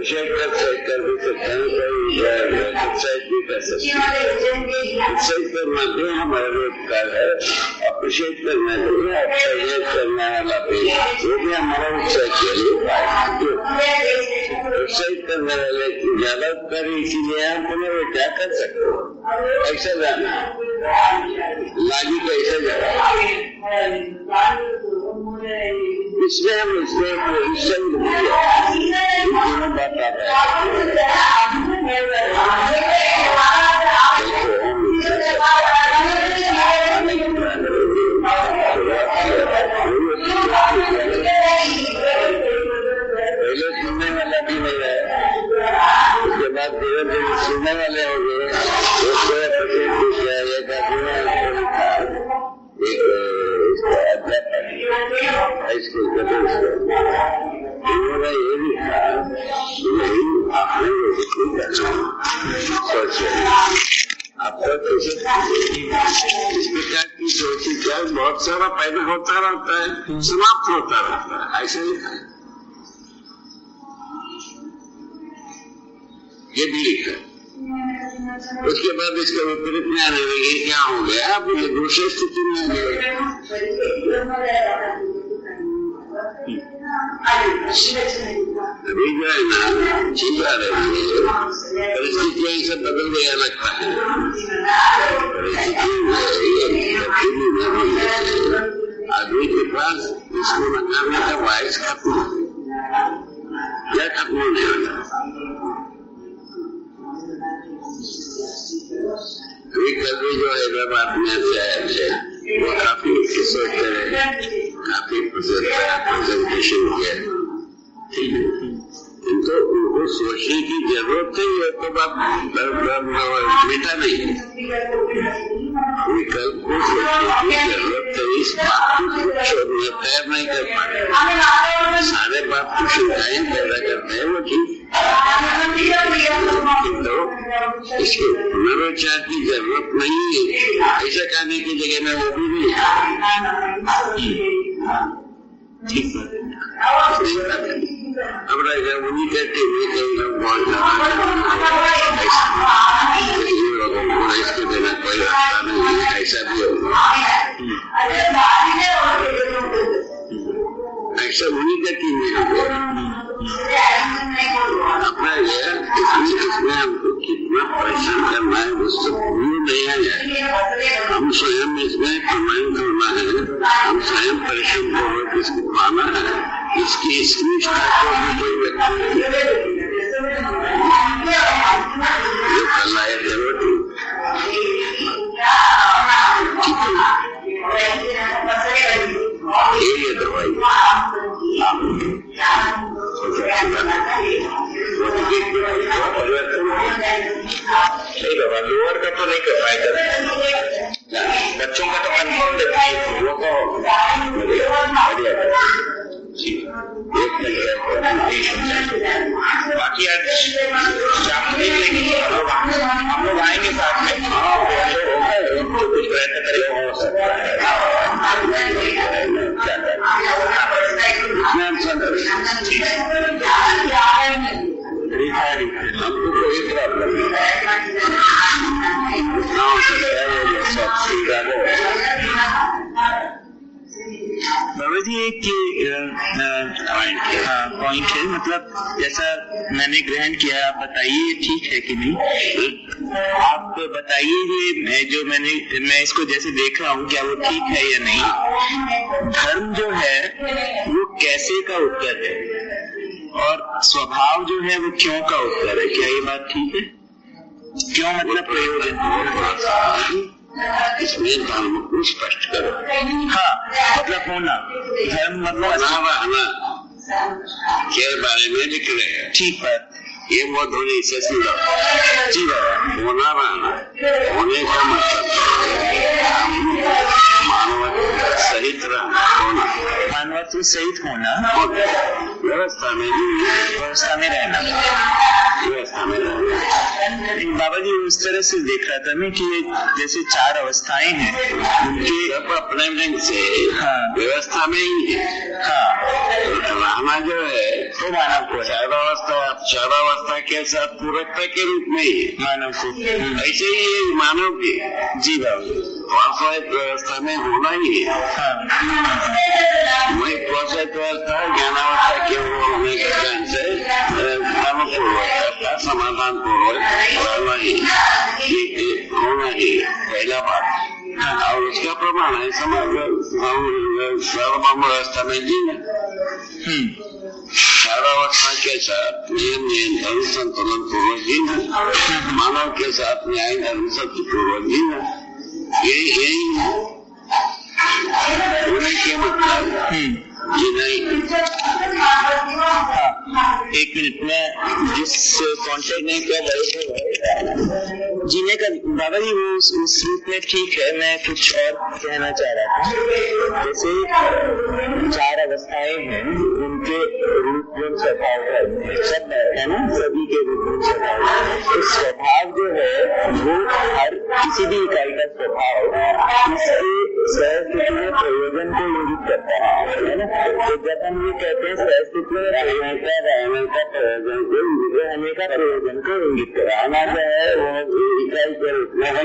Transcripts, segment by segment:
Appreciate कर भी सकते हैं, उत्साहित भी कर सकते हैं। उत्साहित करना भी हमारे रोजगार है, अप्रिशिएट करना भी अप्रिशिएट करने वाला भी, वो भी हमारा उत्साहित के लिए उत्साहित करने वाले ज्यादा कर, इसीलिए हम पुनः क्या कर सकते हो, ऐसा जाना लागी कैसे जाना, इसमें हम इसमें बात आ रहा पहले सुनने वाला भी नहीं है, उसके बाद धीरे धीरे सुनने वाले हो गए, हाईस्कूल का उन्होंने ये भी कहा आपने आप इस प्रकार की सोची क्या बहुत सारा पैदा होता रहता है, समाप्त होता रहता है, ऐसे ही ये भी लिखा। उसके बाद इसका विपरीत में आने लगे, क्या हो गया, आप दूसरी स्थिति में आ गए। अभी जो है ना चिंता रहती है, परिस्थितियां सब बदल गया लगता है, आदमी के पास इसको नकारने का वाइस खत्म हो क्या खत्म होने वाला। कल जो हैदराबाद में से वो काफी सोचते रहे, काफी प्रेजेंटेशन किया, ठीक है, तो उनको सोचने की जरूरत है, ये तो बात बेटा नहीं है, विकल्प को सोचने की जरूरत है, इस बात को छोड़ने तैयार नहीं कर पाए, सारे बात को शंकाएं पैदा करते हैं, वो ठीक, तो इसको पुनर्विचार की जरूरत नहीं है, ऐसा कहने की जगह में वो भी नहीं है, ठीक है। अब राजा उन्हीं कहते हुए कई लोग बहुत ज्यादा लोगों को इसके देना कोई रास्ता नहीं है, ऐसा भी होगा, ऐसा उन्हीं का टीम में अपना इसमें हमको कितना परिश्रम करना है, उससे भूल नहीं आया, हम स्वयं इसमें प्रमाण करना है, हम स्वयं परिश्रम पूर्वक इसको पाना है, इसकी निष्ठा को कोई व्यक्ति जो करना है जरूरत ये दवाई नहीं बाबा, लोअर का तो नहीं कर पाएगा, बच्चों का तो कंफर्म देती है, वो तो बाकी आज शाम को देख लेंगे, हम लोग आएंगे साथ में, कुछ प्रयत्न करेंगे, हो सकता है हमको कोई प्रॉब्लम नहीं, बाबा जी एक पॉइंट है, मतलब जैसा मैंने ग्रहण किया, आप बताइए ठीक है कि नहीं, आप बताइए ये जो मैं इसको जैसे देख रहा हूँ, क्या वो ठीक है या नहीं। धर्म जो है वो कैसे का उत्तर है और स्वभाव जो है वो क्यों का उत्तर है, क्या ये बात ठीक है? क्यों मतलब प्रयोजन, इसमें धर्म को स्पष्ट करो। हाँ, मतलब होना, धर्म मतलब के बारे में लिख रहे हैं, ठीक बात, ये वो ध्वनि से सुना जी बाबा, होना रहना, होने का मतलब सहित रहना, होना, मानवत्व सहित होना, व्यवस्था में रहना, व्यवस्था में रहना। बाबा जी उस तरह से देख रहा था मैं कि जैसे 4 अवस्थाएं हैं, उनके सब अपने ढंग से हाँ व्यवस्था में ही है। हाँ, रहना जो है वो मानव को है। क्षरावस्था के साथ पूरकता के रूप में ही है मानव को। ऐसे ही ये मानव भी जी बाबू वास्तविक व्यवस्था में होना ही है। वही वास्तविक व्यवस्था ज्ञानावस्था के होने के कारण से धर्मपूर्वक समाधान पूर्वक रहना ही होना ही पहला बात। और उसका प्रमाण है सार्वभौम व्यवस्था में जीना। क्षरावस्था के साथ नियम नियंत्रण संतुलन पूर्वक जीना, मानव के साथ न्याय धर्म सत्य पूर्वक जीना, यही होने के मतलब ये नहीं। एक मिनट में जिस कॉन्टेक्ट ने क्या जीने का बाबा जी वो उस रूप में ठीक है। मैं कुछ और कहना चाह रहा था, जैसे 4 अवस्थाएं हैं, उनके रूप में स्वभाव सब है ना, सभी के रूप में स्वभाव। तो स्वभाव जो है वो हर किसी भी इकाई का स्वभाव इसके सहस्तित्व में प्रयोजन को इंगित करता है ना। तो जब हम ये कहते हैं सहस्तित्व में रहने का प्रयोजन को रहने का प्रयोजन को इंगित कराना जो है वो इकाई के रूप में है।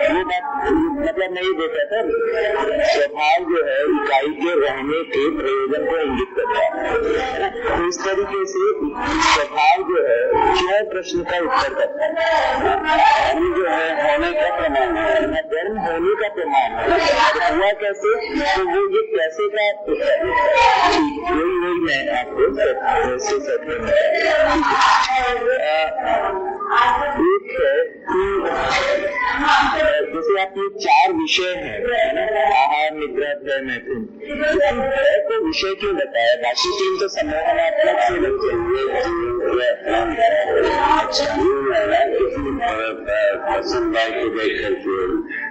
ये बात मतलब मैं ये देखा था, स्वभाव जो है इकाई के रहने के प्रयोजन को इंगित करता है। तो इस तरीके से स्वभाव जो है क्यों प्रश्न का उत्तर करता है। धर्म जो है होने का प्रमाण है, धर्म होने का प्रमाण है। तो हुआ कैसे, तो वो ये कैसे का उत्तर वही मैं आपको एक है कि जैसे आपने 4 विषय हैं, आहार निद्रा भय मैथुन, भय को विषय क्यों बताया? बाकी 3 तो संभावनात्मक से लगते समवाय को देख करके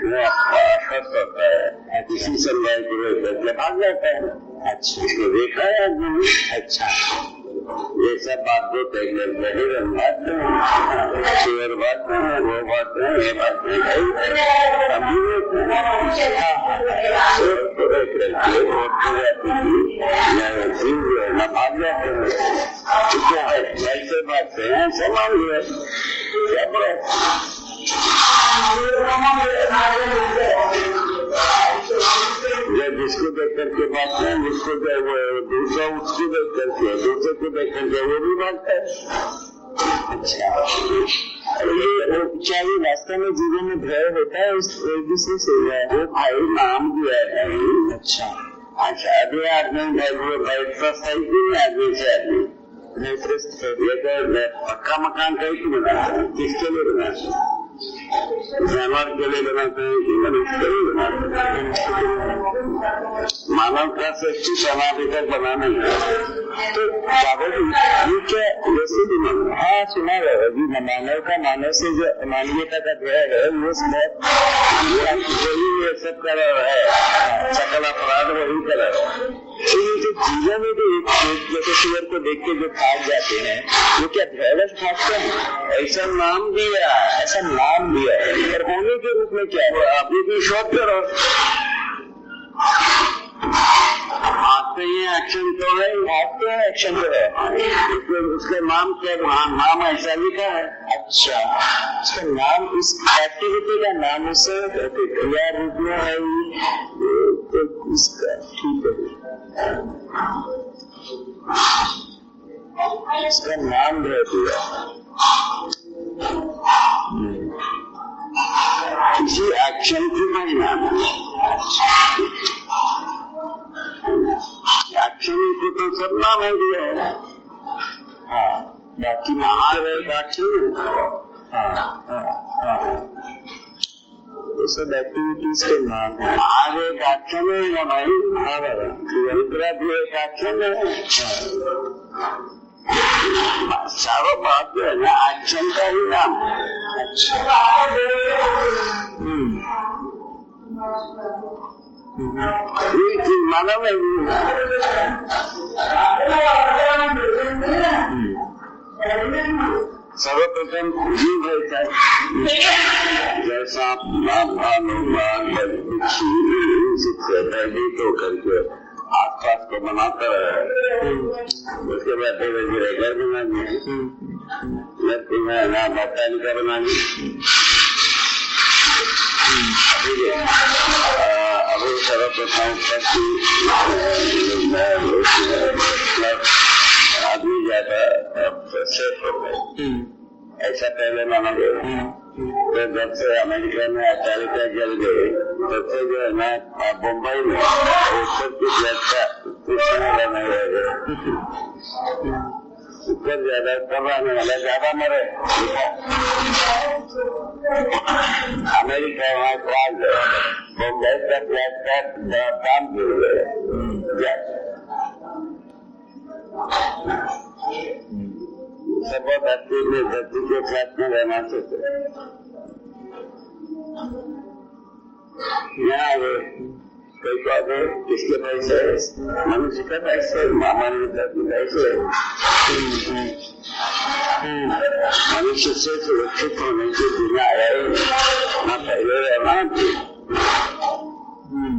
वो आश्वस्त होता है, किसी समवाय को देख करके भाग जाता है। अच्छा, इसको देखा है आदमी। अच्छा, ये सब बात को देख करके बात है, शेयर बात है, वो बात है, ये बात है, न भाग जाते हैं। क्या है ऐसे बात है, समान है जब जिसको देख करके बात है, जिसको दूसरा उसको देख करके, दूसरे को देख करके वो भी बात है। अच्छा, ये क्या ये वास्तव में जीवन में भय होता है एक दूसरे से? वो भाई नाम दिया है। अच्छा, अभी आदमी बैठता सही नहीं, आदमी से आदमी ये तो पक्का मकान कहीं क्यों बनाते हैं, किसके लिए बनाते हैं? जानवर के लिए बनाते हैं कि मनुष्य के लिए बनाते हैं? मानव का सृष्टि समाधि तक बनाना ही है। तो बाबा जी ये क्या वैसे भी हाँ सुना है जी, मानव का मानव से जो मानवीयता का भय है वो वही ये सब कर रहा है, सकल अपराध वही कर रहा है। तो ये जो जीवन में जो जैसे सुअर को देख के जो भाग जाते हैं वो क्या भयवश भागते हैं? ऐसा नाम दिया, ऐसा नाम दिया है, पर होने के रूप में क्या है? अभी भी शोध करो, भागते हैं एक्शन तो है, भागते हैं एक्शन तो है, उसका नाम क्या, नाम ऐसा लिखा है। अच्छा, उसका नाम इस एक्टिविटी का नाम उससे क्रिया रूप में है, तो इसका ठीक है, इसका नाम दे दिया, किसी एक्शन की परिणाम एक्शन को तो सब नाम है दिया है। हाँ, बाकी एक्शन तो सब एक्टिविटीज के नाम है। आज एक एक्शन है ना भाई, हाँ बाबा, भी एक एक्शन है। सारा बात जो है ना एक्शन का ही नाम है। अच्छा, मानव है सर्वप्रथम जीव रहता है, जैसा भानु भयभीत होकर के आसपास को बनाता रहे। उसके बाद धीरे धीरे घर बना दिया, ना बट्टालिका बना दी। अभी सर्वप्रथम आदमी ज्यादा सेफ हो गए, ऐसा पहले माना गया। तो जब से अमेरिका में अटालिका जल गए तब से जो है ना मुंबई में सब कुछ नहीं रह गया, ऊपर ज्यादा कम आने वाला ज्यादा मरे। अमेरिका वहाँ क्लास मुंबई का फ्लैट का काम गिर गया, सब धरती के फ्लैट में रहना चाहते। यहाँ कई बात है किसके पैसे, मनुष्य का पैसे, मानवता के पैसे। मनुष्य से सुरक्षित होने के बिना आया ना पहले रहना,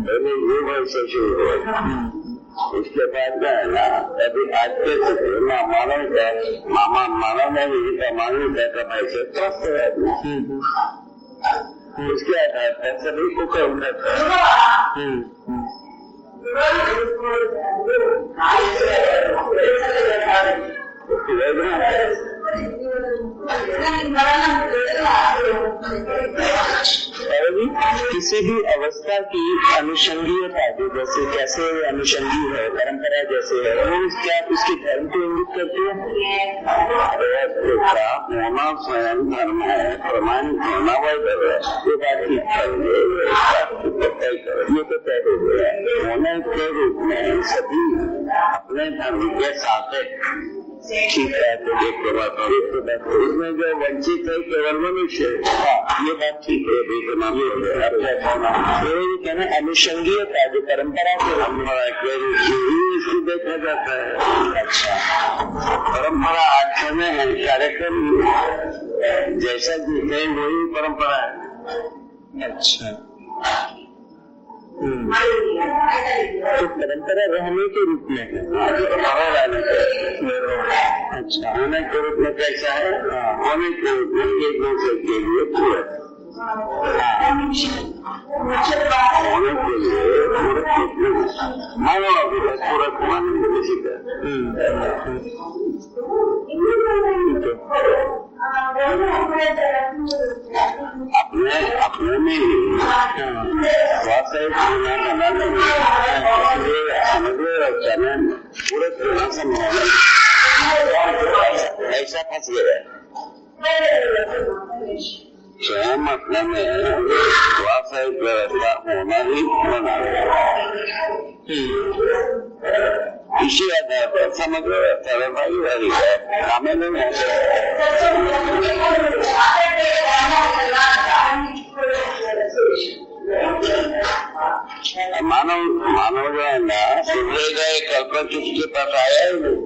पहले ये पैसे शुरू हुए, उसके बाद में है ना अभी आज के मानव नहीं था, मानवता का पैसे स्वस्थ है, उसके आधार पर सभी को कम करता है। किसी भी अवस्था की अनुषंगीयता जैसे कैसे अनुषंगी है, परंपरा जैसे है, वो क्या उसके धर्म को इंगित करती है? होना स्वयं धर्म है, प्रमाणित होना वही धर्म है, ये बात ठीक है, ये तो तय हो गया। होने के रूप में सभी अपने धर्म के साथ ठीक है। तो एक बात इसमें जो वंचित है केवल मनुष्य, हाँ ये बात ठीक है, कहना अनुषंगीयता जो परंपरा के रूप में इसको देखा जाता है। अच्छा, परंपरा आख्या में है, कार्यक्रम जैसा जीते हैं वही परंपरा है। अच्छा, तो परंपरा रहने के रूप में है, अच्छा होने के रूप में कैसा है, होने के रूप में एक दूसरे के लिए पूरक, होने के लिए पूरक मानो अभी तक पूरक माने किसी का अपने में पूरक होना संभव ऐसा फंस गया। स्वयं अपने में स्वास्थ्य व्यवस्था होना ही बना इसी आधार पर समग्र भाई कामे में मानव जो है ना सुधरेगा, एक कल्पना किसके पास आया ही नहीं,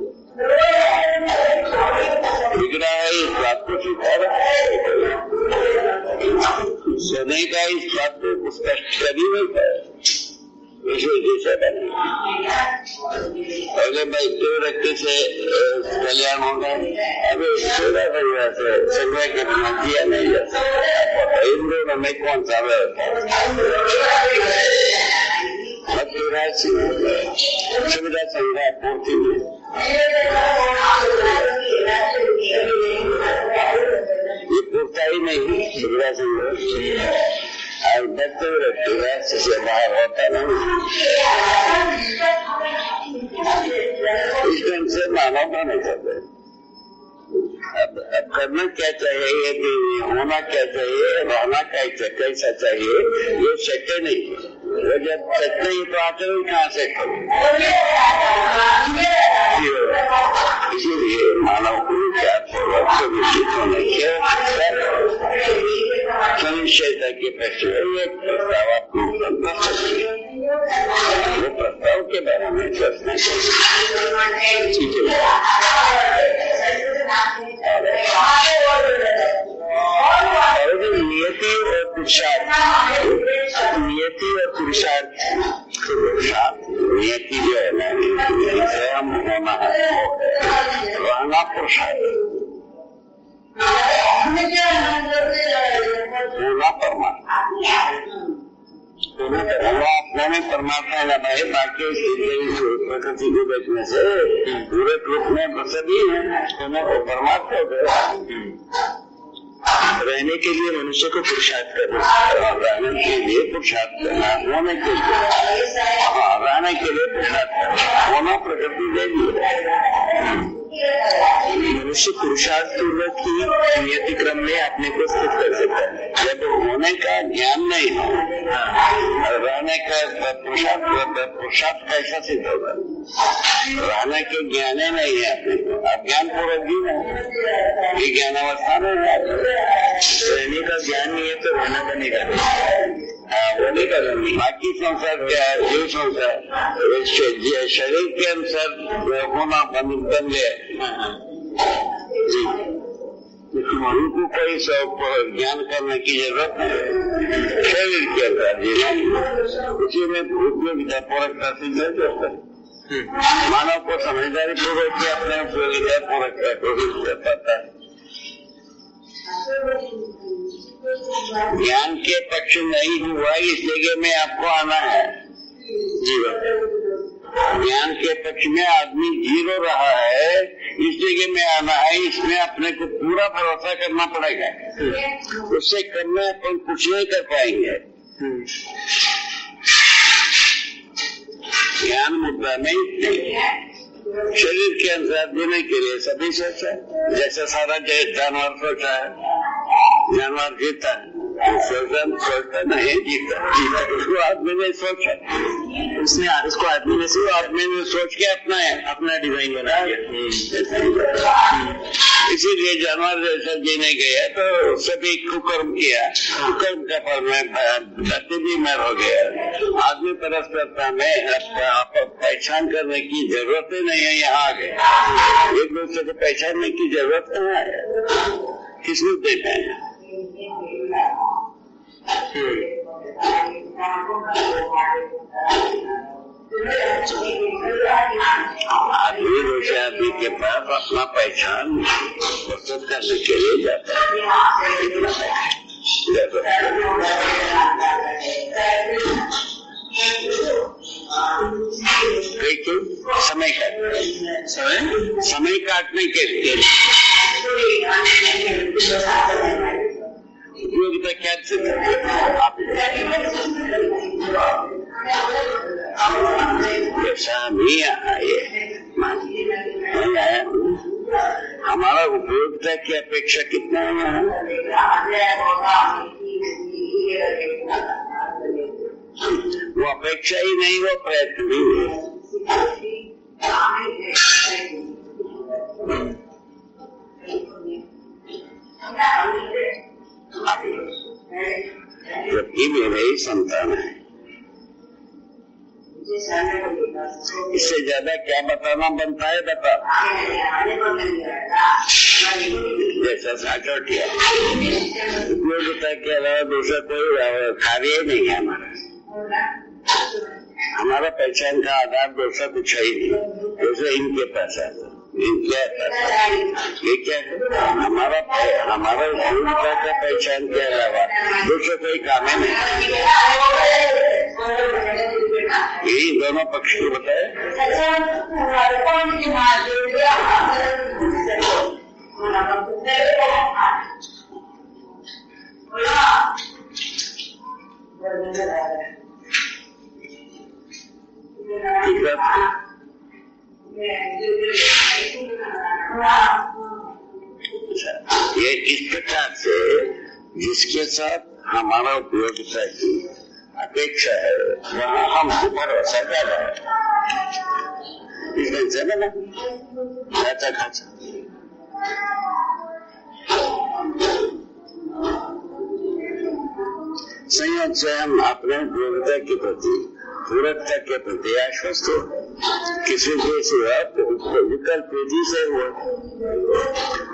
बिगड़ा है इस बात को स्वीकार, सोने का इस बात को स्पष्ट कर ही नहीं पाया, इस वजह से बने। पहले बैठते व्यक्ति से कल्याण होगा, अभी सोलह परिवार से संग्रह करना किया नहीं जाता, इन दोनों में कौन सा सुविधा संग्रह पूर्ति में ये पूर्ता ही नहीं, सुविधा संग्रह बचते व्यक्ति से बाहर होता नहीं। इस ढंग से मानवता नहीं करते। अब करना क्या चाहिए, कि होना क्या चाहिए, रहना कैसा चाहिए, ये शक्य नहीं। वो जब सत्य ही तो आते हुए कहाँ से इसीलिए मानव को सुनिश्चित होने के सुनिश्चितता के प्रश्न प्रस्ताव आपको कर सकते हैं, वो प्रस्ताव के बारे में सोचना चाहिए। ठीक है, नियति और पुरुषार्थ, नियति और पुरुषार्थ पुरुषार्थ, होना परमात्मा, वो अपने में परमात्मा लगा है। बाकी प्रकृति को देखने से पूरे रूप में सभी है, परमात्मा हो गया। रहने के लिए मनुष्य को पुरुषार्थ करना, रहने के लिए पुरुषार्थ करना, होने के लिए, रहने के लिए पुरुषार्थ करना, होना प्रकृति दे दी। मनुष्य पुरुषार्थ पूर्वक ही नियति क्रम में अपने को स्थित कर सकता है। जब होने का ज्ञान नहीं हो, रहने का पुरुषार्थ कैसा सिद्ध होगा? रहने के ज्ञान ही नहीं है अपने को, अज्ञान पूर्वक भी नहीं, ये ज्ञान अवस्था में रहने का ज्ञान नहीं है तो रहना बनेगा, होने का नहीं। बाकी संसार क्या है? जीव संसार शरीर के अनुसार होना बन गया जी। उनको कोई ज्ञान करने की जरूरत नहीं, शरीर के अंदर जीना उसी में उपयोगिता पूर्वकता सिद्ध होता है। मानव को समझदारी पूर्वक ही अपने उपयोगिता पूर्वकता को पता है। ज्ञान के पक्ष नहीं हुआ इसलिए मैं आपको आना है जीवन। ज्ञान के पक्ष में आदमी जीरो रहा है इसलिए मैं आना है। इसमें अपने को पूरा भरोसा करना पड़ेगा, उससे कम में अपन कुछ नहीं कर पाएंगे। ज्ञान मुद्दा नहीं, शरीर के अनुसार देने के लिए सभी सोचा, जैसे सारा जानवर सोचा है, जानवर जीता है, सोचता नहीं जीता, उसको आदमी ने सोचा, उसको आदमी ने सोच के अपना डिजाइन बना दिया। इसीलिए जानवर जैसा जीने गया तो सभी कुकर्म किया, कुकर्म का फल में धरती भी मर हो गया। आदमी परस्परता में पहचान करने की जरूरत ही नहीं है। यहाँ आ गए, एक दूसरे को पहचानने की जरूरत कहाँ है? किसने देखा है? आदमी दूसरे आदमी के पास अपना पहचान प्रस्तुत करने के लिए जाता है। समय काटने के लिए उपयोगिता क्या जैसा नहीं आए हमारा उपयोगिता की अपेक्षा कितना है? वो अपेक्षा ही नहीं, वो प्रयत्न भी नहीं। जबकि मेरे ही संतान है, इससे ज्यादा क्या बताना बनता है? बता जैसा साचो किया, उपयोगिता के अलावा दूसरा कोई कार्य नहीं है हमारा पहचान का आधार दूसरा कुछ है ही नहीं। जैसे इनके पास है, ये क्या है? हमारा उपयोगिता का पहचान के अलावा दूसरा कोई काम है नहीं। यही दोनों पक्ष को बताए। ये इस प्रकार से जिसके साथ हमारा उपयोगिता की अपेक्षा है वहाँ हमको भरोसा ज्यादा है। इसमें ना खाचा खाचा संयोग से हम अपने उपयोगिता के प्रति, पूरकता के प्रति आश्वस्त हो। किसी देश हुआ विकल्प विधि से हुआ,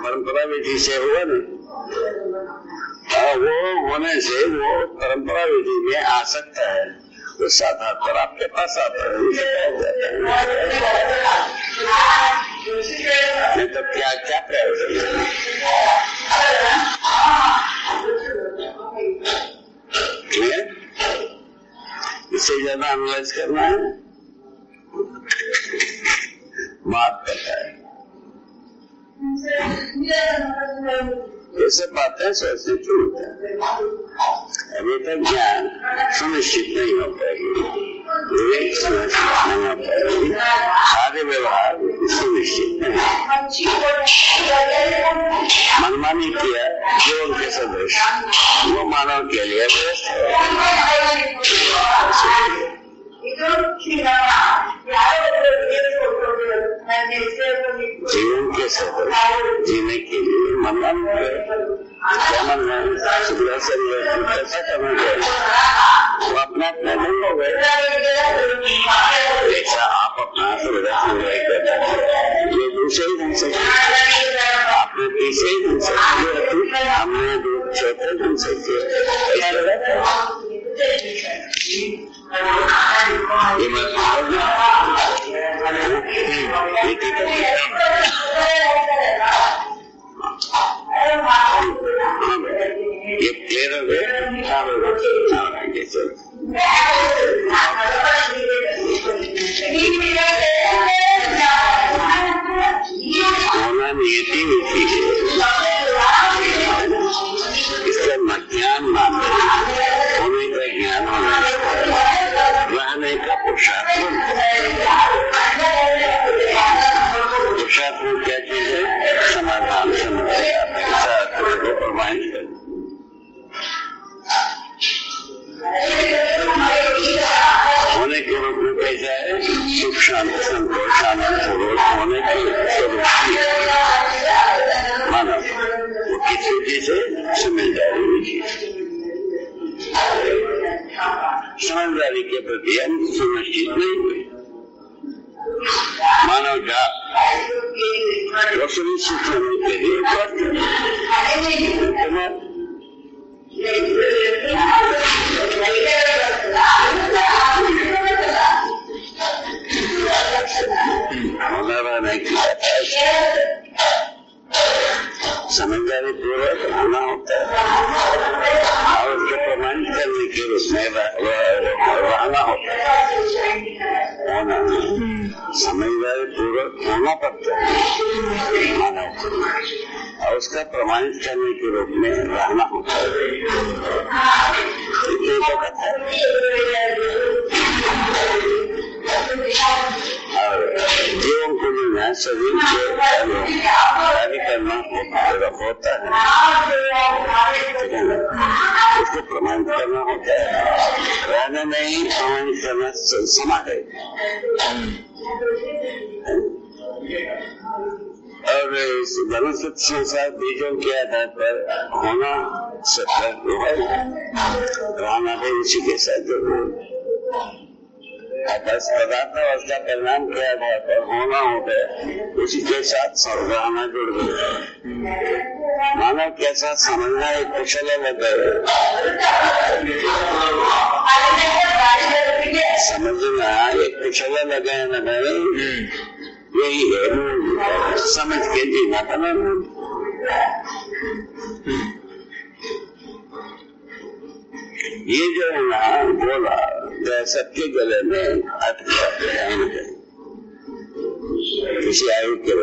परंपरा विधि से हुआ नहीं, वो होने से वो परंपरा विधि में आ सकता है। उस आधार पर आपके पास आता है, नहीं तो क्या क्या प्रयोजन है? इससे ज्यादा एनालाइज करना है, बात करता है। ये सब बातें सोचने क्यों होता है? अभी तक ज्ञान सुनिश्चित नहीं हो पाएगी, विवेक सुनिश्चित नहीं हो पाएगी, सारे व्यवहार सुनिश्चित नहीं। मनमानी किया जो उनके सदृश, वो मानव के लिए व्यस्त जीवन के सदृश जीने के लिए मनमानी क्या मन है सुविधा से कैसा करना चाहिए, वो अपना अपना ढंग हो गए। जैसा आप अपना सुविधा संग्रह करते हैं, ये दूसरे ही ढंग से, आपने तीसरे ही ढंग से, हमने चौथे ढंग से किया। ये ये क्लियर हो गया। होना नियति होती है, इसका ज्ञान मानते होने का ज्ञान होना, रहने का पुरुषार्थ। पुरुषार्थ में क्या चीज है? समाधान, समस्या को प्रमाणित करना। होने के रूप में कैसा है? सुख शांति संतोष आनंद पूर्वक होने के स्वरूप मानव वो किस विधि से? समझदारी विधि। समझदारी के प्रति हम सुनिश्चित नहीं हुए। मानव जात वो सुनिश्चित होने के लिए समझदारी पूर्वक होना होता है और उसको प्रमाणित करने के रूप में रहना होता है। होना समझदारी पूर्वक होना पड़ता है मानव, और उसका प्रमाणित करने के रूप में रहना होता है। इतनी तो कथा है। और जीवन को जो है शरीर के कार्य करना होता है, उसको प्रमाणित करना होता है। रहना नहीं, प्रमाणित करना समान है। और इस वनस्पति संसार बीजों के आधार पर होना रहना भी उसी के साथ बस पदार्थ अवस्था परिणाम के आधार पर होना होता है, उसी के साथ रहना जुड़ गया। मानव के साथ समझना एक कुशल लगा है, समझना एक कुशल लगा है ना भाई, यही है समझ के जीना बनाना। ये जो है ना बोला सबके गले में अटक जाते हैं किसी आयु के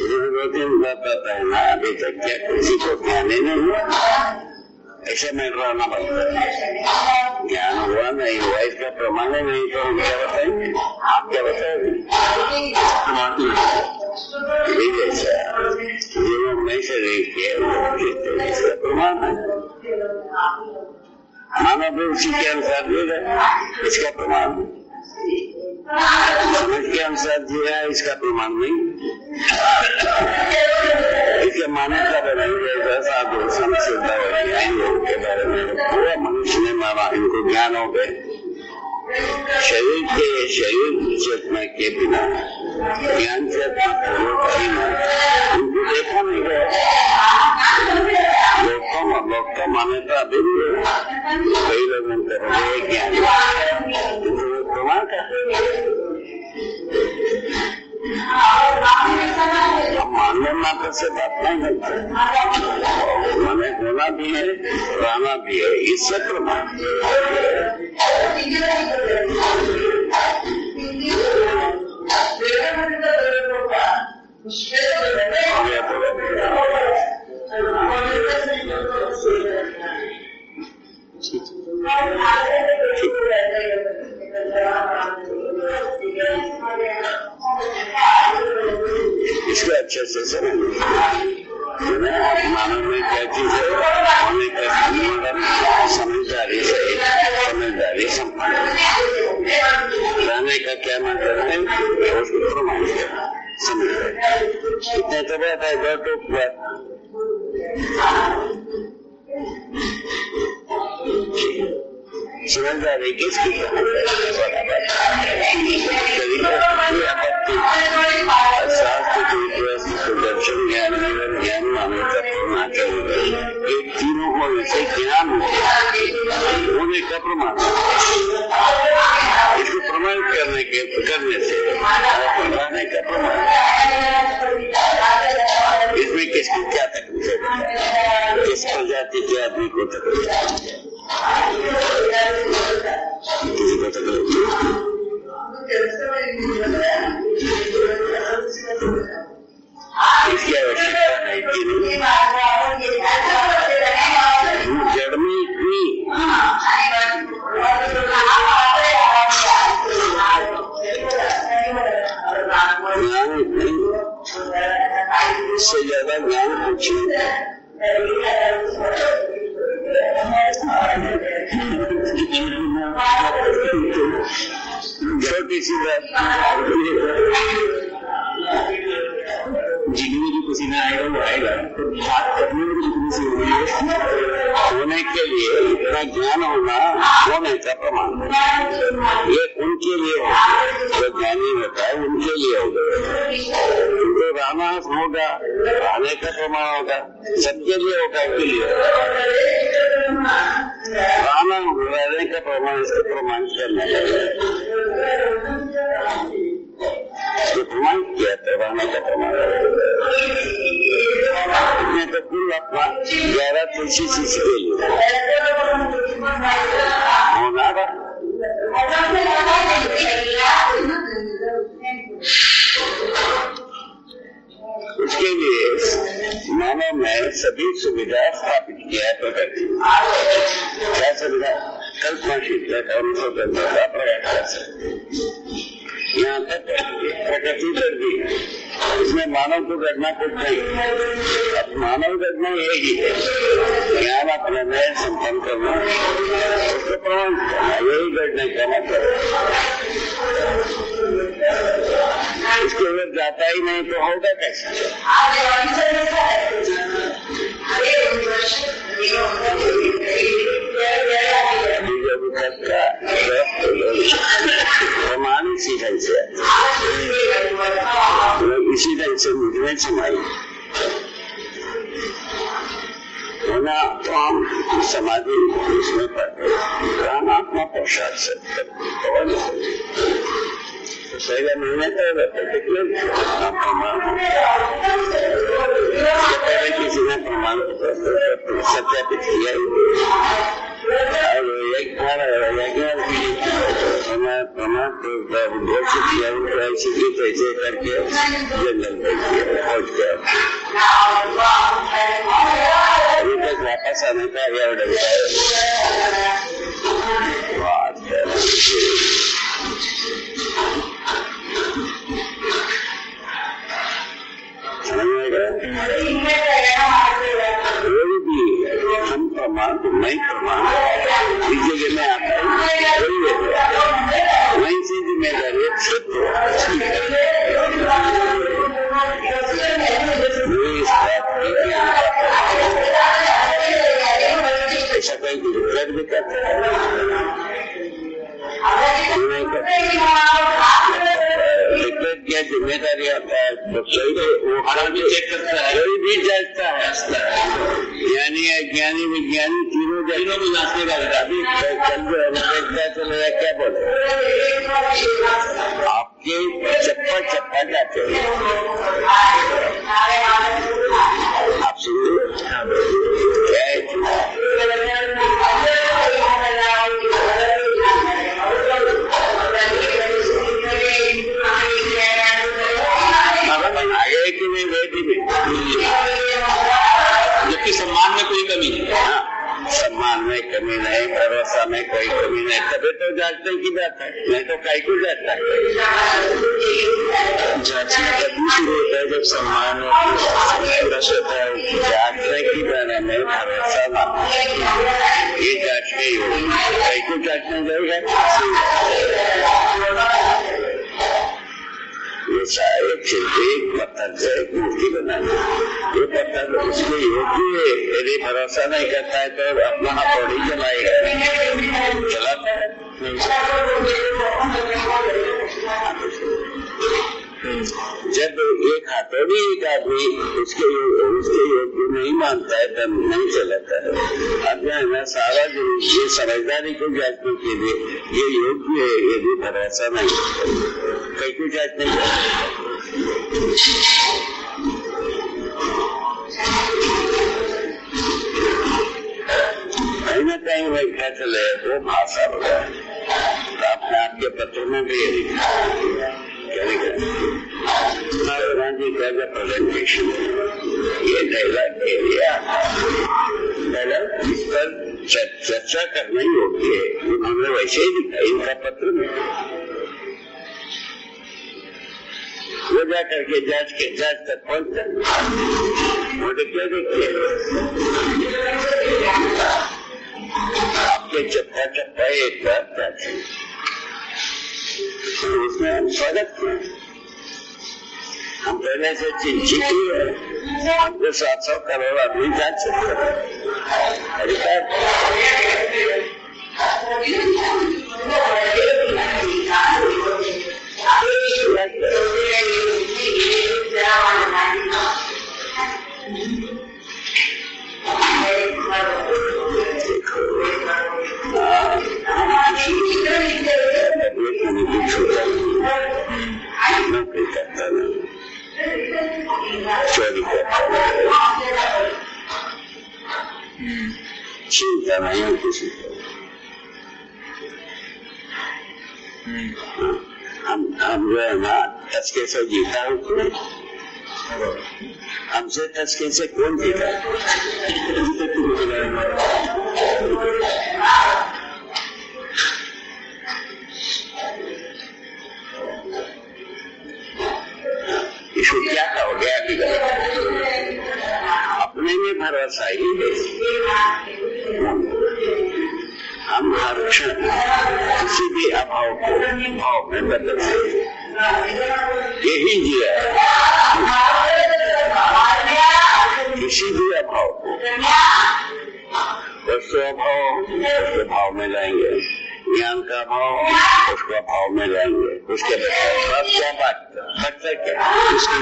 दो तीन बात है ना, अभी तक क्या किसी को ज्ञान ही नहीं हुआ, ऐसे में रहना पड़ता है। ज्ञान हुआ नहीं हुआ इसका प्रमाण नहीं, तो हम क्या बताएंगे? आप क्या बताएंगे? जैसा जीवन में शरीर के इसका प्रमाण है, मानव भी उसी के अनुसार जीएगा, इसका प्रमाण। समझ के अनुसार जीएगा, इसका प्रमाण नहीं। इसके मान्यता बनेगा साधु संत के बारे में पूरा मनुष्य ने माना, इनको ज्ञान हो गए। शरीर चेतना के बिना ज्ञान चेतना उनको देखा नहीं गया। लोग का मान्यता अभी भी कई लोगों का ज्ञान प्रमाण का मात्र से बात नहीं बनती, मैंने होना भी है, रहना भी है, इससे प्रमाण। इसको अच्छे से समझ मानव में क्या चीज है, होने का समझदारी से, समझदारी संपन्न रहने का क्या मतलब है, उसको प्रमाण समझ इतने तो बात है। दो टूक बात समझदारी किसकी शास्त्र दर्शन ज्ञान विवरण ज्ञान मानव का प्रमाण चाहिए। ये तीनों को इसे ज्ञान होने का प्रमाण, इसको प्रमाण करने से रहने का प्रमाण। इसमें किसकी क्या तकलीफ है, किस प्रजाति के आदमी को तकलीफ है, किसी को तकलीफ नहीं। इसकी आवश्यकता है कि जड़ में इतनी ज्ञान से ज्यादा ज्ञान कुछ छोटी सी बात, जिंदगी जो पसीना आएगा वो आएगा, तो बात करने में जितनी सी होगी होने के लिए इतना ज्ञान होना होने का प्रमाण। ये उनके लिए जो ज्ञानी होता है उनके लिए होगा, तो रहना होगा, रहने का प्रमाण होगा, सबके लिए होगा, के लिए रहना रहने का प्रमाण, इसका प्रमाण करना चाहिए। तो प्रमाण किया तो रहने का प्रमाण तो कुल अपना 11 तुलसी शिष्य के लिए होना था। उसके लिए मानव में सभी सुविधा स्थापित किया है प्रकृति। क्या सुविधा? कल्पनाशील करने का प्रयास कर सकते। यहाँ तक प्रकृति डर गई, इसमें मानव को डरना कुछ नहीं। अब मानव डरना यही है, ज्ञान अपने में संपन्न करना, उसको प्रमाण करना, यही डरने का मतलब। इसके अगर जाता ही नहीं तो होगा कैसे? प्रमाण इसी ढंग से इसी ढंग से मुझमें समाई होना, तो हम समाधि इसमें पढ़ते प्राणात्मा प्रसाद से पहले महीने प्रमाण पहले किसी ने प्रमाण सत्यापित किया प्रमाण घोषित किया, उनको ऐसे की तैसे करके जंगल में पहुंच गया। अभी तक वापस आने का यह डरता कोई भी हम प्रमाण नहीं, प्रमाण इस जगह में आता है, वहीं से जिम्मेदारी ऐसा कोई डिक्लेयर भी करते डिक्लेयर किया जिम्मेदारी आता है तो सही वो खराब भी चेक करता है, कोई भी जांचता है, ज्ञानी अज्ञानी विज्ञानी तीनों को जांचने का अभी चलेगा। क्या बोले आपके चप्पा चप्पा जाते हैं कमी नहीं, भरोसा में कोई कमी नहीं, तभी तो जांचने की बात है, नहीं तो काहे को जांचता है। जांचना तभी शुरू होता है जब सम्मान पूरा होता है। जांचने की बारे में भरोसा ना, ये जांचने ही होगी, काहे को जांचने जाएगा। एक शिल्पी पत्थर से एक मूर्ति बनाना, ये पत्थर उसके योग्य है, यदि भरोसा नहीं करता है तो अपना हथौड़ी चलाएगा, चलाता है। जब एक हथौड़ी एक आदमी उसके योग्य नहीं मानता है तब नहीं चलाता है। अब मैं सारा जो ये समझदारी को जांचने के लिए ये योग्य है, यदि भरोसा नहीं कहीं को जांचने कहीं न कहीं वैसा चले वो भाषा होगा। तो आपने आपके पत्र में भी ये लिखा जी का प्रेजेंटेशन, ये डायलॉग के लिए डायलॉग इस पर चर्चा करना ही होती है, उन्होंने वैसे ही लिखा इनका पत्र में। वो जा करके जांच तक पहुंचता, मुझे क्या देखते आपके चप्पा चप्पा एक बार जाते, उसमें हम स्वागत करें। हम पहले से चिंतित है, हमको 700 करोड़ आदमी जांच सकते हैं। नौकरी करता नहीं, चोरी करता नहीं, चिंता नहीं किसी को। हम जो है ना टचके से जीता हूँ, हमसे टचके से कौन जीता? इसको क्या कहोगे? अपने में भरोसा ही है। हम हर क्षण किसी भी अभाव को भाव में बदल सकते, यही जिया किसी भी अभाव को उसको भाव में लाएंगे, ज्ञान का भाव उसको भाव में लाएंगे, उसके बाद क्या बचता क्या उसकी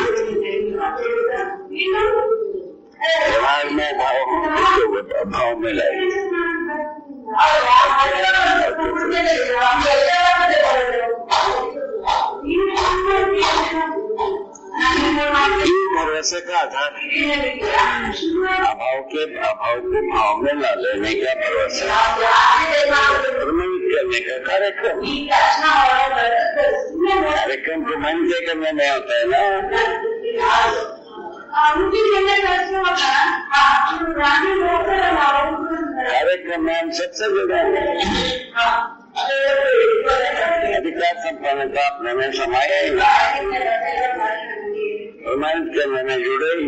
दिमाग में भाव उसको भाव में लाएंगे। भरोसे का आधार अभाव के भाव में ला लेने का भरोसा, प्रमाणित करने का कार्यक्रम तो मन से करने में होता है ना। कार्यक्रम में हम सबसे जुड़े हैं, अधिकार संपन्नता अपने में समाया ही प्रमाणित करने में जुड़े ही।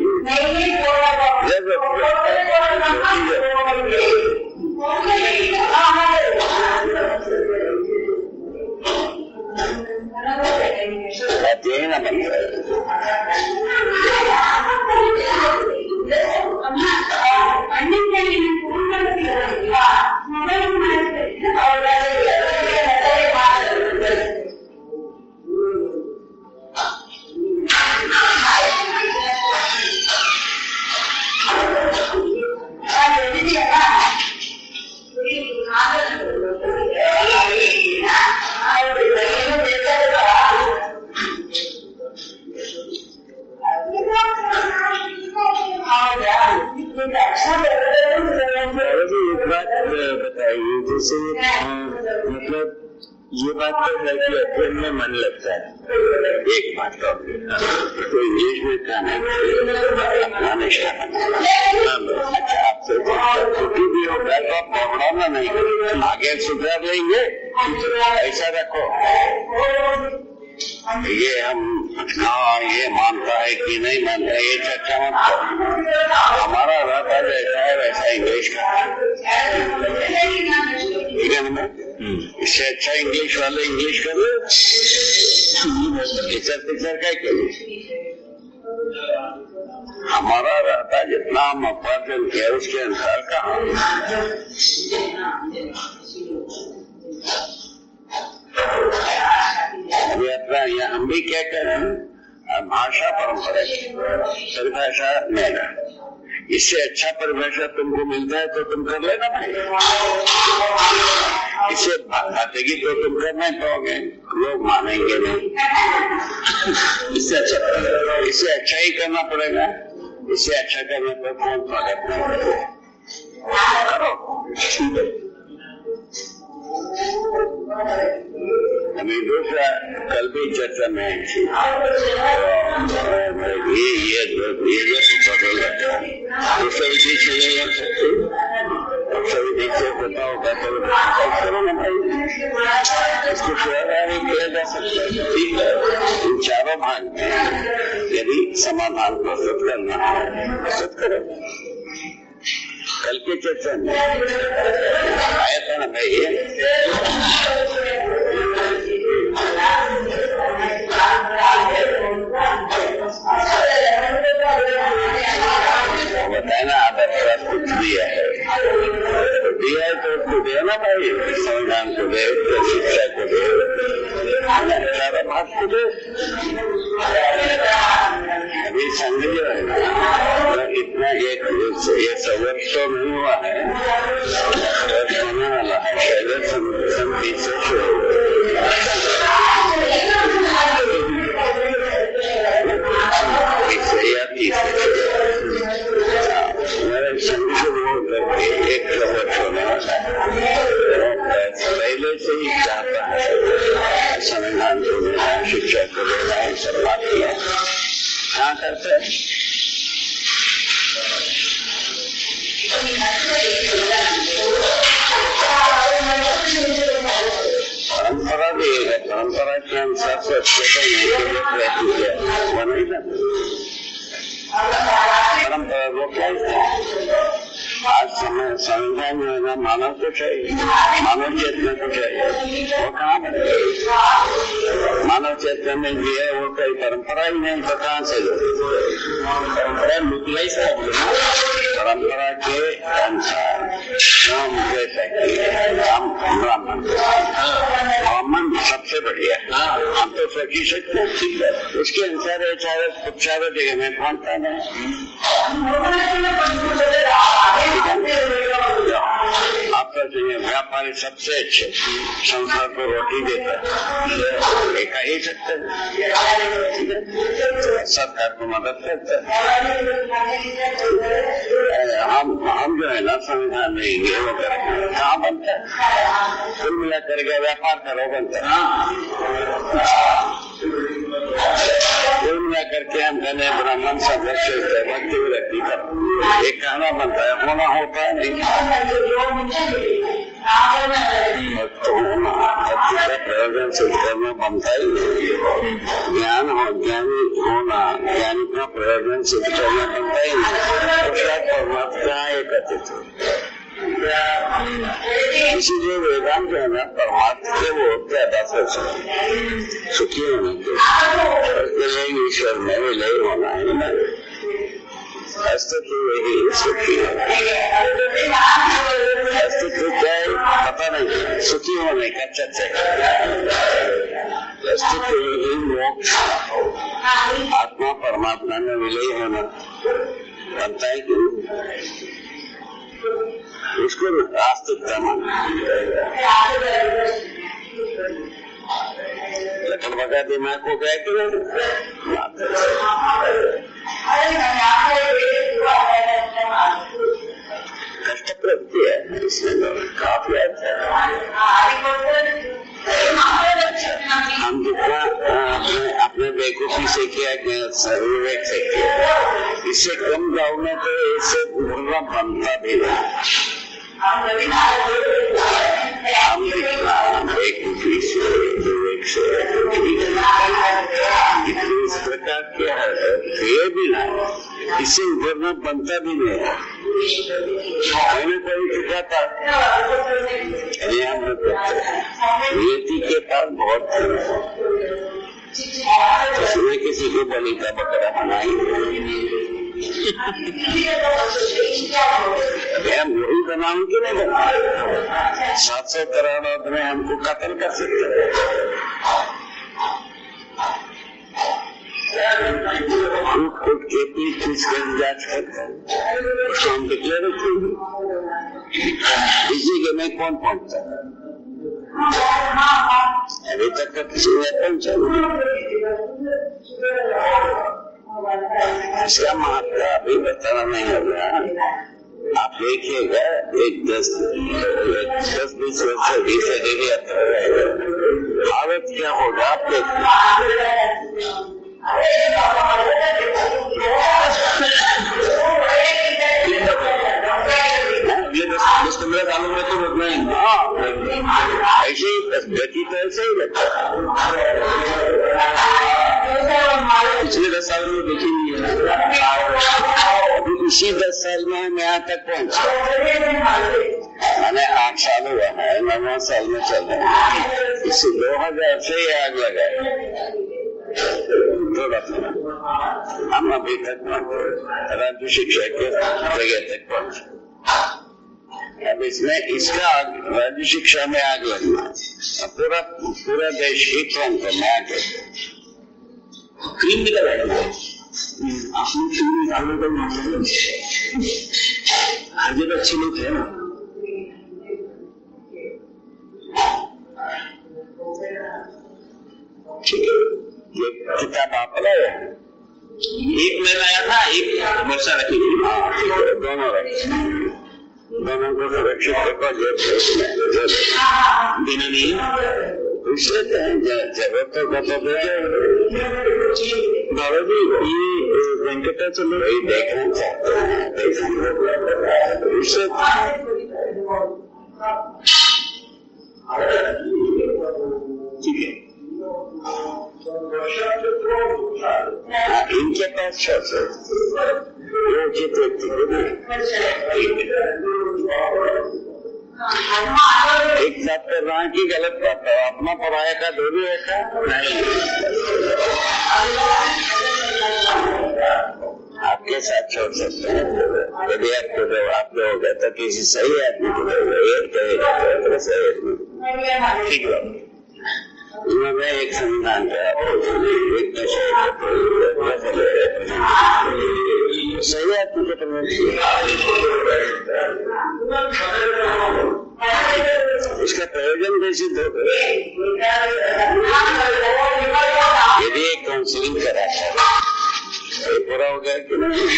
ये बात तो है कि अध्ययन में मन लगता है। एक बात तो इंग्लिश में कहना अपना निष्ठा अच्छा आपसे छुट्टी भी होता है तो आप पढ़ाना नहीं, आगे सुधार लेंगे, ऐसा रखो। ये हम हाँ ये मानता है कि नहीं मानता है, ये चर्चा मत करो। हमारा रहता जैसा है वैसा इंग्लिश का, ठीक है ना? इससे अच्छा इंग्लिश वाले इंग्लिश कर लो, टीचर क्या करिए। हमारा रहता जितना हम उपार्जन किया उसके अनुसार का अभी अपना हम भी क्या कर रहे हैं, भाषा परंपरा की परिभाषा मेरा, इससे अच्छा परिभाषा तुमको मिलता है तो तुम कर लेना भाई। इससे भागेगी तो तुम कर नहीं पाओगे, लोग मानेंगे नहीं। इससे अच्छा ही करना पड़ेगा। इससे अच्छा करने पर कौन स्वागत नहीं करो। हमें दूसरा कल भी चर्चा में ये बदल रखा दूसरा विधि चले जा सकते, दूसरा विधि से पता होगा तो करो ना भाई, इसको नहीं किया जा सकता। ठीक है, इन चारों भाग में यदि समाधान प्रस्तुत करना है प्रस्तुत करो। कल के चर्चा में आया था ना भाई, बताए ना आदर्श कुछ दिया है तो उसको दे ना भाई, संविधान को दे, शिक्षा को दे, सारा भाग को दे। अभी संघ जो है ना इतना ये 100 वर्ष तो नहीं हुआ है, वर्ष होने वाला है, शायद संधि से शुरू एक वर्ष होने वाला है। पहले से ही चाहता है संविधान को देना, शिक्षा को देना, सब बात किया कहाँ करते हैं। परंपरा भी है, परंपरा के अनुसार से अच्छे प्रयत्न किया वो नहीं था। परंपरा वो क्या आज समय संविधान जो है ना मानव को चाहिए, मानव चेतना को चाहिए, वो कहाँ बने? मानव चेतना में भी है वो कोई परंपरा ही नहीं, तो कहाँ से परंपरा के अनुसार हम जैसा कि हम ब्राह्मण सबसे बढ़िया, हम तो सोच ही सकते हैं, ठीक है, उसके अनुसार चारों जगह में पहुंचता नहीं। आपका जो व्यापारी सबसे अच्छे संसार को रोटी देता है, एक ही सकते हैं, सरकार को मदद करता है। हम जो है ना संविधान देंगे वो करेंगे, कहाँ बनता है? कुल मिला करके व्यापार करो बनता है। कुल मिला करके हम कहने ब्राह्मण संघर्ष भक्ति विरक्ति करो, एक कहना बनता है, होना होता है नहीं। तो होना भक्ति का प्रयोजन सिद्ध करना बनता ही नहीं। ज्ञान हो, ज्ञानी होना, ज्ञानी का प्रयोजन सिद्ध करना बनता ही नहीं। परमात्मा कहाँ एकत्रित हो, इसीलिए वेदांत है ना परमात्मा के वो ज्यादा सुखी होने के ईश्वर में विलय होना है ना, अस्तित्व यही सुखी है। अस्तित्व क्या है पता नहीं, सुखी होने का चर्चा है। अस्तित्व यही मोक्ष, आत्मा परमात्मा में विलय होना बनता है कि उसको आस्तिकता माना। लखन बगा दिमाग को क्या करो, कष्ट प्रवृत्ति है इसमें काफी अच्छा है। बेवकूफी से किया कि विवेक से किया। इससे कम गाँव में तो इससे उभरना बनता भी नहीं। हम दिखना बेवकूफी से विवेक से इस प्रकार क्या है भी नहीं, इससे उभरना बनता भी नहीं है। मैंने कोई चुका था हम लोग नियति के पास बहुत उसने किसी को बलि का बकरा बनाई, हम वही बनाऊं कि नहीं बनाऊं? 700 करोड़ आदमी हमको कत्ल कर सकते हैं। उठ के पीछ कर जांच करते हैं, उसको हम डिक्लेयर रखेंगे। इसी के में कौन पहुंचता है? अभी तक तो किसी ने पहुंचा नहीं। इसका महत्व अभी बताना नहीं होगा। आप देखिएगा एक 10-20 वर्ष से 20 हालत क्या होगा आप देखिए। ये 10-15 सालों में तो बदला ही ऐसे ही गति तो ऐसे ही लगता है। पिछले 10 साल में देखी नहीं है। इसी 10 साल में हम यहाँ तक पहुँचे। मैंने 8 साल हुआ है, 9वां साल में चल रहे हैं। इसी 2000 से ही आग लगाए थोड़ा थोड़ा। हम अभी तक राज्य शिक्षा के जगह तक पहुँचे। अब इसमें इसका राज्य शिक्षा में आग लगना, पूरा देश ही कौन करना आगे क्रीम निकल आएगा। आपने क्रीम निकालने का हर जगह अच्छे लोग हैं ना। ठीक है, ये किताब आप लाए, एक मैं लाया था, एक वर्षा रखी थी। दोनों को सुरक्षित देना नहीं इसलिए जरूरत तो बाबा जी ये वेंकटाचल देखना चाहते हैं ठीक है। इनके पास एक बात कर रहा है कि गलत बात है, अपना पराया का दोनों ऐसा नहीं। आपके साथ छोड़ सकते हैं यदि आपको आप दोगे तो किसी सही आदमी को दोगे, सही आदमी ठीक है। मैं एक संविधान का सही आदमी को इसका प्रयोजन भी सिद्ध होगा। यदि एक काउंसिलिंग करा पूरा हो गया कि नहीं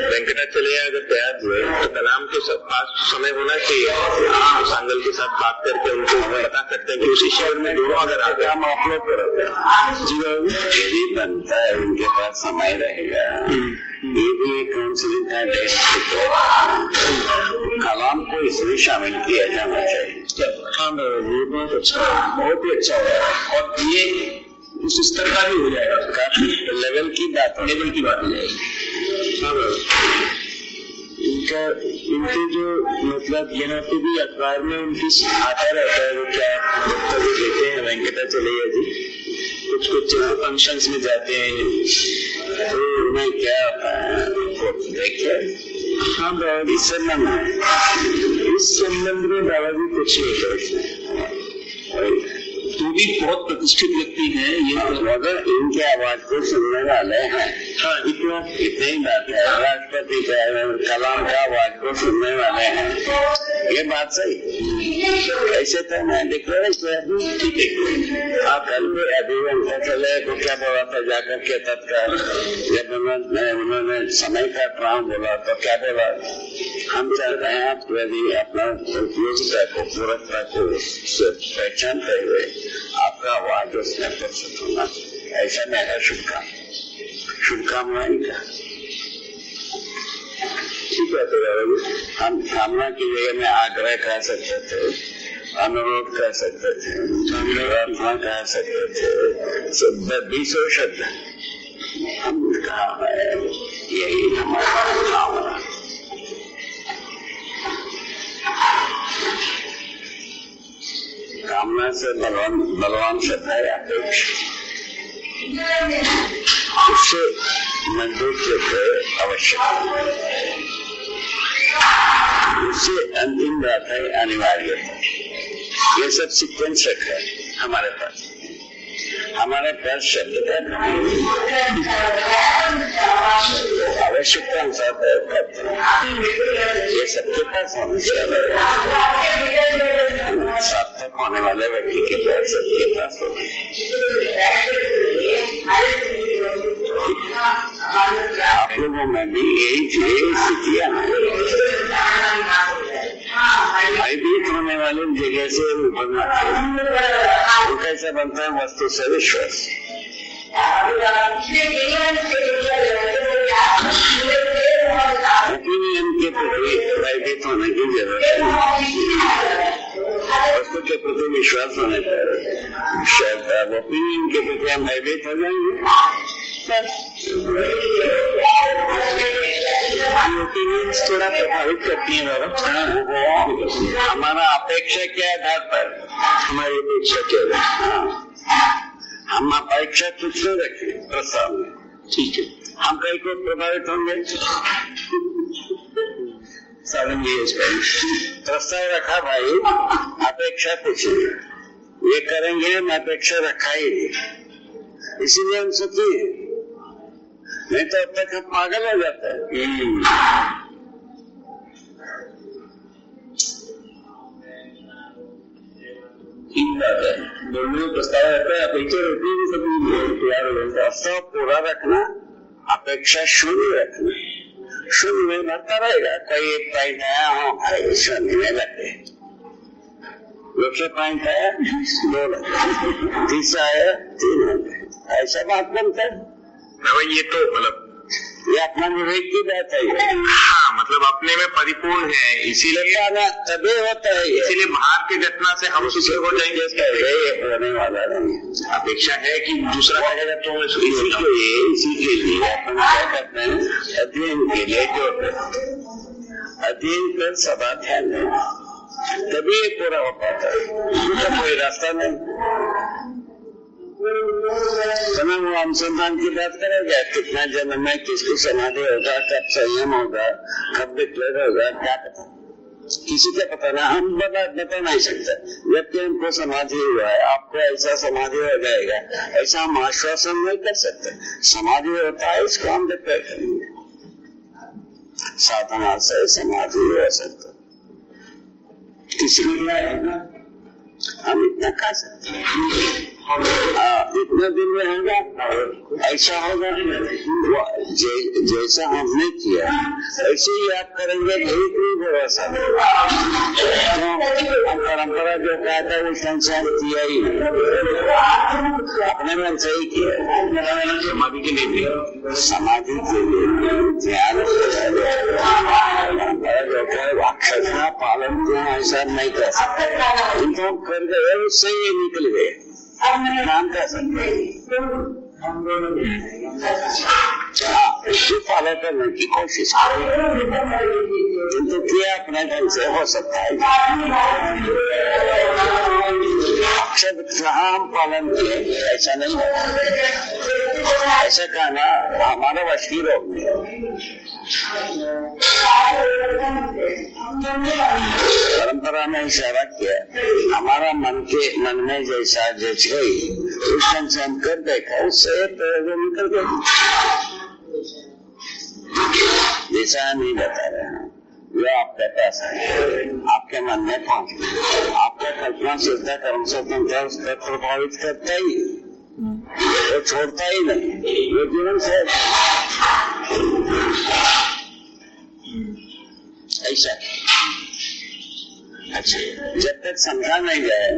वेंकटाचलैया अगर तैयार हुए तो कलाम के सब पास समय होना चाहिए। सांगल के साथ बात करके उनको बता सकते हैं कि उसी शहर में दोनों अगर आगे हम अपलोड करते हैं जी यदि बनता है उनके पास समय रहेगा। ये भी एक काउंसिलिंग का डेट कलाम को इसमें शामिल किया जाना चाहिए। हाँ ये बहुत अच्छा, बहुत ही अच्छा होगा और ये उस स्तर का भी हो जाएगा, काफी लेवल की बात हो जाएगी। इनके जो मतलब यहाँ पे भी अखबार में उनकी आता रहता है वो क्या वक्तव्य देते हैं वेंकटाचलैया जी, कुछ कुछ फंक्शंस में जाते हैं तो उन्हें क्या होता है देखिए। हाँ बाबा, इस संबंध में बाबा जी कुछ नहीं करते। तो भी बहुत प्रतिष्ठित व्यक्ति है ये, मगर इनके आवाज को सुनने वाले हैं। हाँ, इतना ही बात है। राष्ट्रपति का, कलाम का आवाज को सुनने वाले हैं, ये बात सही। ऐसे तो मैं डिक्लेयर किया आप कल भी अभिवंता चले को क्या बोला था जाकर के तत्काल, जब उन्होंने समय का प्राण बोला तो क्या बोला, हम चाहते हैं आप यदि अपना उपयोगिता को पूरकता को पहचानते हुए आपका आवाज उसमें प्रस्तुत होना, ऐसा मेरा शुभकामनाएं का। ठीक है, तो हम कामना की जगह में आग्रह कर सकते थे, अनुरोध कर सकते थे, प्रार्थना कर सकते थे, 20 शब्द हमने कहा है, यही हमारा भावना। कामना से बलवान श्रद्धा है अपेक्षा, उससे मंजूर आवश्यक, उससे अंतिम बात है अनिवार्य। ये सब सीक्वेंस रखा है हमारे पास शब्द का आवश्यकता अनुसार ये सबके पास होना चाहिए। सार्थक होने वाले व्यक्ति के पास सबके पास होगा। आप लोगों में भी यही स्थितियां भयभीत होने वाली जगह से उभरना चाहिए। वो कैसे बनता है? वस्तु से विश्वास। ओपिनियन के प्रति भयभीत होने की जरूरत है। वस्तु के प्रति विश्वास होने पर शायद ओपिनियन के प्रति हम भयभीत हो जाएंगे। ओपिनियंस थोड़ा प्रभावित करती है बाबा। हमारा अपेक्षा के आधार पर, हमारी अपेक्षा के आधार, हम अपेक्षा कुछ नहीं रखे प्रस्ताव में, ठीक है, हम कहीं को प्रभावित होंगे। प्रस्ताव रखा भाई, अपेक्षा कुछ नहीं, ये करेंगे, मैं अपेक्षा रखा ही नहीं, इसीलिए हम सोचे, नहीं तो अब तक हम पागल हो जाते हैं। ठीक बात है, बोलने में प्रस्ताव रहता है, अपेक्षा रहती है, सभी तैयार हो जाता है। प्रस्ताव पूरा रखना, अपेक्षा शून्य रखना, शून्य में बढ़ता रहेगा। कोई एक पॉइंट आया हो, शून्य में लगे, दूसरा पॉइंट आया 2 लगे, तीसरा आया 3 लगे, ऐसा बात बनता है। ये तो मतलब ये अपना विवेक की बात है। हाँ, मतलब अपने में परिपूर्ण है, इसीलिए तभी होता है। इसीलिए बाहर की घटना से हम सुखी हो जाएंगे, होने वाला नहीं। अपेक्षा है कि दूसरा कहेगा तो मैं सुखी हो जाऊं। इसी के लिए अपन क्या करते हैं, अध्ययन के लिए जो अध्ययन पर सदा ध्यान देना, तभी ये पूरा हो पाता है। कोई रास्ता नहीं। वो अनुसंधान की बात करेगा, कितना जन्म में किसको समाधि होगा, कब संयम होगा, कब डिक्लेयर होगा, क्या पता, किसी का पता ना, हम बता नहीं सकते। जबकि हमको समाधि हुआ है, आपको ऐसा समाधि हो जाएगा, ऐसा हम आश्वासन नहीं कर सकते। समाधि होता है, इसको हम डिक्लेयर करेंगे, साधना से समाधि हो सकता, किसी को हम इतना खा सकते हैं। इतना दिन में होगा, ऐसा होगा, जैसा हमने किया ऐसे ही आप करेंगे, ठीक नहीं भरोसा। परंपरा जो कहा था वो संसार किया ही अपने मन से ही किया, समाधि के लिए, समाधि के लिए ध्यान। परंपरा जो है अक्षरता पालन किया, ऐसा नहीं कर सकते, इनको कर गए, उससे ये निकल गए, काम कर सकते। उसको फॉलो करने की कोशिश करें, किंतु किया अपने ढंग से हो सकता है। अक्षरशः हम पालन किए ऐसा नहीं है, ऐसा कहना हमारा वश की रोग नहीं। परंपरा ने इशारा किया, हमारा मन में जैसा जच गई उस ढंग से हम कर देखा, उससे प्रयोजन निकल गया। जैसा नहीं बता रहे हैं जो आपके पास है, आपके मन में पहुंच गया, आपका कल्पना सीधा कर्म स्वतंत्रता उसको प्रभावित करता ही, वो छोड़ता ही नहीं, वो जीवन से ऐसा। अच्छा, जब तक समझा नहीं जाए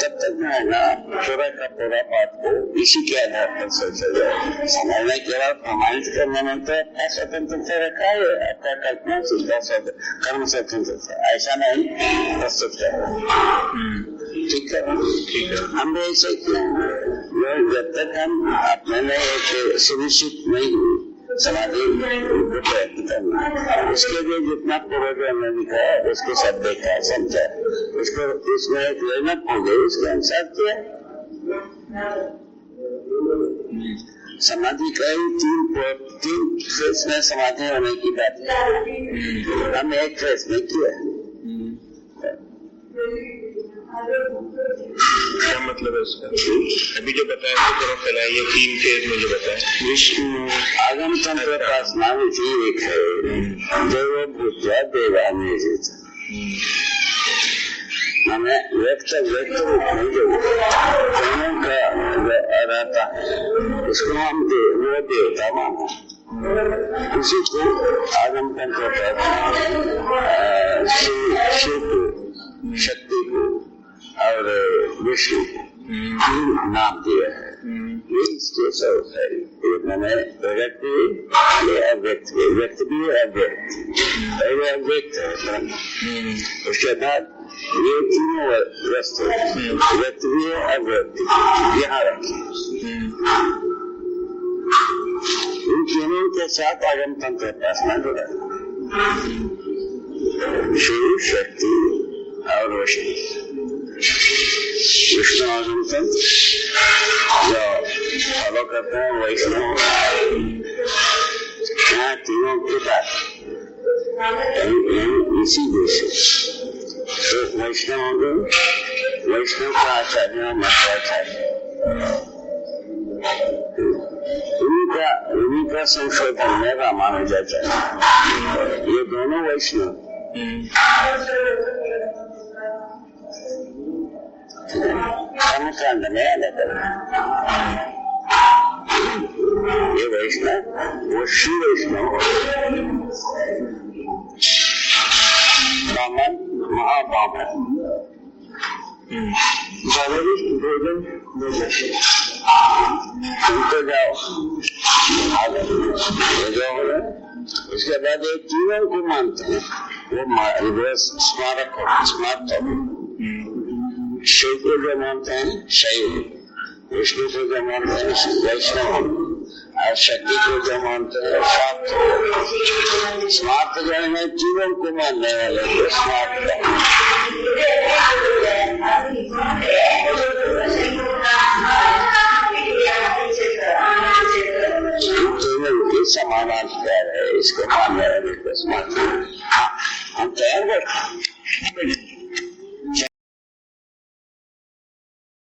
तब तक जो है ना पूरा का पूरा बात को इसी के आधार पर सोचा जाए। समझने के बाद प्रमाणित करने में तो अपना स्वतंत्रता रखा है, अपना कल्पना सीधा कर्म स्वतंत्रता ऐसा नहीं प्रस्तुत कर। ठीक है, ठीक है। हम भी ऐसे किया, जब तक हम अपने में एक सुनिश्चित नहीं हुई समाधि प्रयत्न करना, उसके लिए जितना पूर्वजों ने लिखा है उसको सब देखा समझा, उसको उसमें एक लेनक हो गई, उसके अनुसार किया। समाधि का ही तीन फेस में समाधि होने की बात है, हम एक फेस में किया। क्या मतलब है उसका? अभी जो बताया तो थोड़ा फैलाइए, 3 फेज में जो बताया। विष्णु आगम तंत्र उपासना विधि एक है, देव बुद्धिया देवानी हमें व्यक्त रूप में जो दोनों का रहता है उसको हम वो देवता माना, उसी को आगम तंत्र शिव को, शक्ति को और विष्णु नाम दिया है। ये इसके सब है, मैंने व्यक्त भी ये अव्यक्त भी, व्यक्त भी अव्यक्त, पहले अव्यक्त है, उसके बाद ये तीनों वस्तु व्यक्त भी है अव्यक्त यहाँ रखिए। इन तीनों के साथ आगम तंत्र उपासना जुड़ा, शिव, शक्ति और विष्णु। विष्णु आगम तंत्र जो फॉलो करते हैं वैष्णव, यहाँ तीनों के बाद इसी देश तो वैष्णव हो गए, वैष्णव का आचार्य मध्वाचार्य, उन्हीं का संशोधन में रामानुजाचार्य, ये दोनों वैष्णव। कर्मकांड में अलग अलग, ये वैष्णव वो श्री वैष्णव, ब्राह्मण महाब्राह्मण, भोजन सुनते जाओ उसके बाद एक जीवन को मानते हैं, वो स्मारक हो, शिव को जो मानते हैं शैव, विष्णु को जो मानते हैं वैष्णव, और शक्ति को जो मानते हैं स्वार्थ। स्वार्थ जो है जीवन को मानने वाले को स्वार्थ, दोनों के समानाधिकार है, इसको मानने वाले को स्वार्थ।